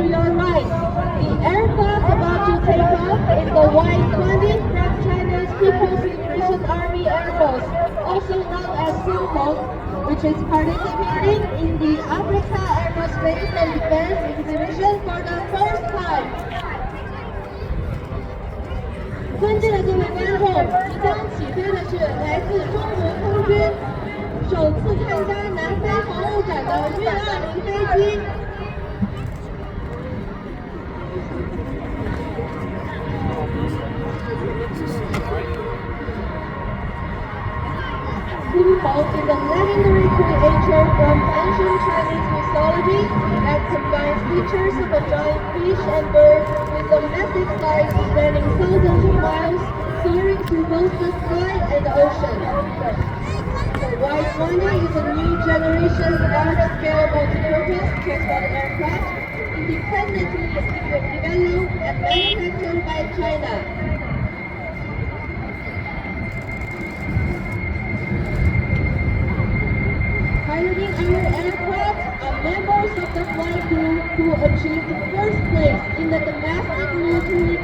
your right. The aircraft about to take off is the Y-20 from China's People's Liberation Army Air Force, also known as Hong, which is participating in the Africa Aerospace and Defense Exhibition for the first time. 尊敬的各位观众，即将起飞的是来自中国空军首次参加南非防务展的运20飞机。Hong is a legendary creature from ancient Chinese mythology that combines features of a giant fish and bird with a massive size spanning thousands of miles, soaring through both the sky and the ocean. The Y-20 is a new generation large-scale multi-purpose transport aircraft independently developed and manufactured by China. Piloting our aircraft are members of the flight crew who achieved first place in the domestic military